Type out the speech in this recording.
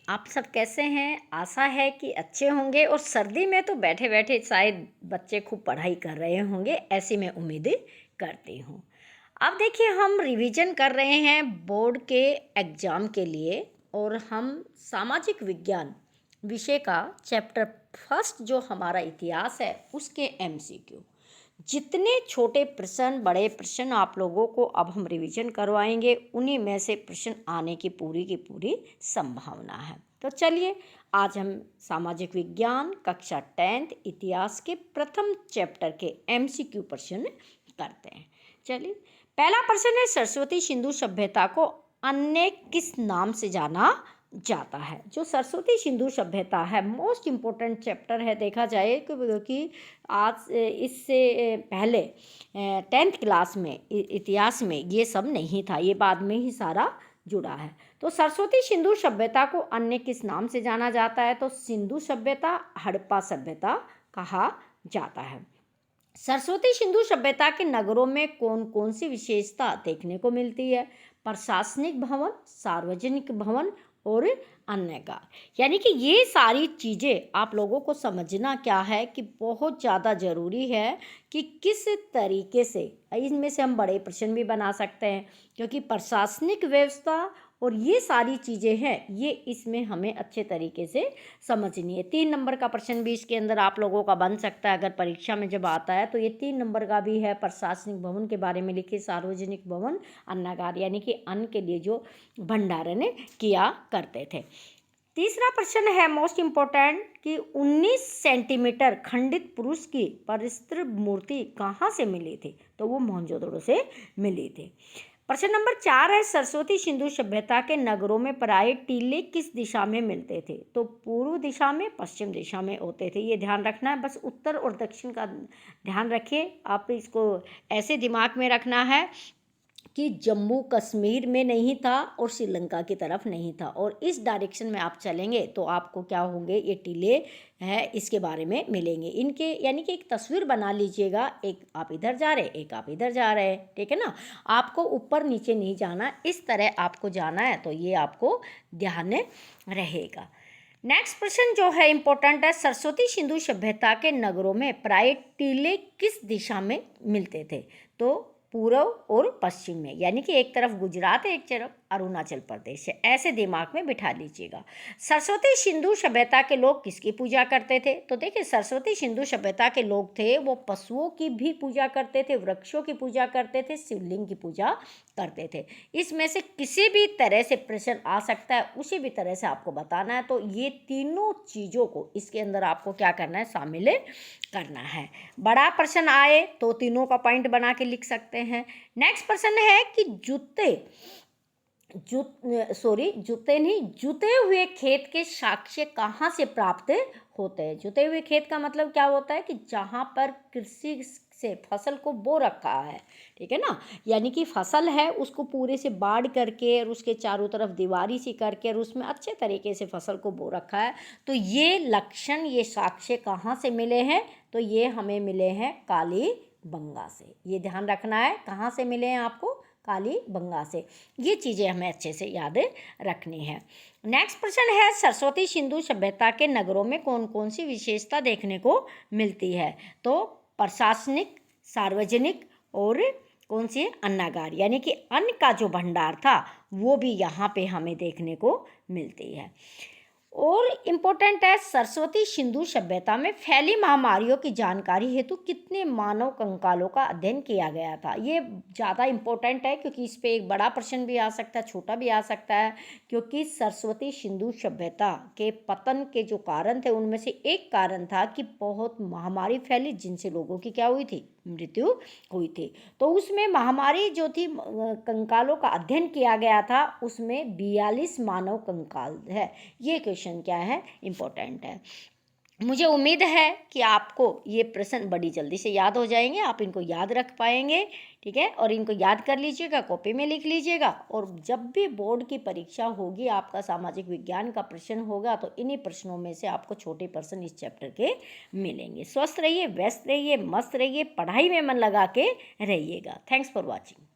आप सब कैसे हैं? आशा है कि अच्छे होंगे और सर्दी में तो बैठे बैठे शायद बच्चे खूब पढ़ाई कर रहे होंगे, ऐसी मैं उम्मीद करती हूँ। अब देखिए, हम रिवीजन कर रहे हैं बोर्ड के एग्ज़ाम के लिए और हम सामाजिक विज्ञान विषय का चैप्टर फर्स्ट जो हमारा इतिहास है उसके एमसीक्यू, जितने छोटे प्रश्न बड़े प्रश्न आप लोगों को अब हम रिवीजन करवाएंगे, उन्हीं में से प्रश्न आने की पूरी संभावना है। तो चलिए, आज हम सामाजिक विज्ञान कक्षा 10th इतिहास के प्रथम चैप्टर के एमसीक्यू प्रश्न करते हैं। चलिए, पहला प्रश्न है, सरस्वती सिंधु सभ्यता को अन्य किस नाम से जाना जाता है? जो सरस्वती सिंधु सभ्यता है, मोस्ट इम्पोर्टेंट चैप्टर है देखा जाए, क्योंकि आज इससे पहले 10th क्लास में इतिहास में ये सब नहीं था, ये बाद में ही सारा जुड़ा है। तो सरस्वती सिंधु सभ्यता को अन्य किस नाम से जाना जाता है? तो सिंधु सभ्यता, हड़प्पा सभ्यता कहा जाता है। सरस्वती सिंधु सभ्यता के नगरों में कौन कौन सी विशेषता देखने को मिलती है? प्रशासनिक भवन, सार्वजनिक भवन और अन्य कार्य। यानी कि ये सारी चीज़ें आप लोगों को समझना क्या है कि बहुत ज़्यादा ज़रूरी है कि किस तरीके से इनमें से हम बड़े प्रश्न भी बना सकते हैं, क्योंकि प्रशासनिक व्यवस्था और ये सारी चीज़ें हैं, ये इसमें हमें अच्छे तरीके से समझनी है। 3 नंबर का प्रश्न भी इसके अंदर आप लोगों का बन सकता है, अगर परीक्षा में जब आता है तो ये 3 नंबर का भी है। प्रशासनिक भवन के बारे में लिखिए, सार्वजनिक भवन, अन्नागार यानी कि अन्न के लिए जो भंडारण किया करते थे। तीसरा प्रश्न है मोस्ट इम्पोर्टेंट कि 19 सेंटीमीटर खंडित पुरुष की परिस्त्र मूर्ति कहाँ से मिली थी? तो वो मोहनजोदड़ो से मिली थी। प्रश्न नंबर 4 है, सरस्वती सिंधु सभ्यता के नगरों में प्राय टीले किस दिशा में मिलते थे? तो पूर्व दिशा में, पश्चिम दिशा में होते थे। ये ध्यान रखना है, बस उत्तर और दक्षिण का ध्यान रखिए। आप इसको ऐसे दिमाग में रखना है कि जम्मू कश्मीर में नहीं था और श्रीलंका की तरफ नहीं था, और इस डायरेक्शन में आप चलेंगे तो आपको क्या होंगे, ये टीले है इसके बारे में मिलेंगे। इनके यानी कि एक तस्वीर बना लीजिएगा, एक आप इधर जा रहे, एक आप इधर जा रहे हैं, ठीक है ना। आपको ऊपर नीचे नहीं जाना, इस तरह आपको जाना है, तो ये आपको ध्यान रहेगा। नेक्स्ट प्रश्न जो है इम्पोर्टेंट है, सरस्वती सिंधु सभ्यता के नगरों में प्राय टीले किस दिशा में मिलते थे? तो पूर्व और पश्चिम में, यानी कि एक तरफ गुजरात है, एक तरफ अरुणाचल प्रदेश है, ऐसे दिमाग में बिठा लीजिएगा। सरस्वती सिंधु सभ्यता के लोग किसकी पूजा करते थे? तो देखिए, सरस्वती सिंधु सभ्यता के लोग थे वो पशुओं की भी पूजा करते थे, वृक्षों की पूजा करते थे, शिवलिंग की पूजा करते थे। इसमें से किसी भी तरह से प्रश्न आ सकता है, उसी भी तरह से आपको बताना है। तो ये तीनों चीज़ों को इसके अंदर आपको क्या करना है, शामिल करना है। बड़ा प्रश्न आए तो तीनों का पॉइंट बना के लिख सकते हैं। नेक्स्ट प्रश्न है कि जुते हुए खेत के साक्ष्य कहाँ से प्राप्त होते हैं? जुते हुए खेत का मतलब क्या होता है कि जहाँ पर कृषि से फसल को बो रखा है, ठीक है ना, यानी कि फसल है उसको पूरे से बाढ़ करके और उसके चारों तरफ दीवारी सी करके और उसमें अच्छे तरीके से फसल को बो रखा है। तो ये लक्षण, ये साक्ष्य कहाँ से मिले हैं? तो ये हमें मिले हैं कालीबंगा से। ये ध्यान रखना है, कहाँ से मिले हैं आपको? कालीबंगा से। ये चीज़ें हमें अच्छे से याद रखनी है। नेक्स्ट प्रश्न है, सरस्वती सिंधु सभ्यता के नगरों में कौन कौन सी विशेषता देखने को मिलती है? तो प्रशासनिक, सार्वजनिक और कौन सी है, अन्नागार, यानी कि अन्न का जो भंडार था वो भी यहाँ पे हमें देखने को मिलती है। और इम्पोर्टेंट है, सरस्वती सिंधु सभ्यता में फैली महामारियों की जानकारी हेतु कितने मानव कंकालों का अध्ययन किया गया था? ये ज़्यादा इम्पोर्टेंट है, क्योंकि इस पे एक बड़ा प्रश्न भी आ सकता है, छोटा भी आ सकता है, क्योंकि सरस्वती सिंधु सभ्यता के पतन के जो कारण थे उनमें से एक कारण था कि बहुत महामारी फैली, जिनसे लोगों की क्या हुई थी, मृत्यु हुई थी। तो उसमें महामारी जो थी, कंकालों का अध्ययन किया गया था, उसमें 42 मानव कंकाल है। ये क्वेश्चन क्या है, इम्पोर्टेंट है। मुझे उम्मीद है कि आपको ये प्रश्न बड़ी जल्दी से याद हो जाएंगे, आप इनको याद रख पाएंगे, ठीक है, और इनको याद कर लीजिएगा, कॉपी में लिख लीजिएगा, और जब भी बोर्ड की परीक्षा होगी, आपका सामाजिक विज्ञान का प्रश्न होगा, तो इन्हीं प्रश्नों में से आपको छोटे प्रश्न इस चैप्टर के मिलेंगे। स्वस्थ रहिए, व्यस्त रहिए, मस्त रहिए, पढ़ाई में मन लगा के रहिएगा। Thanks for watching.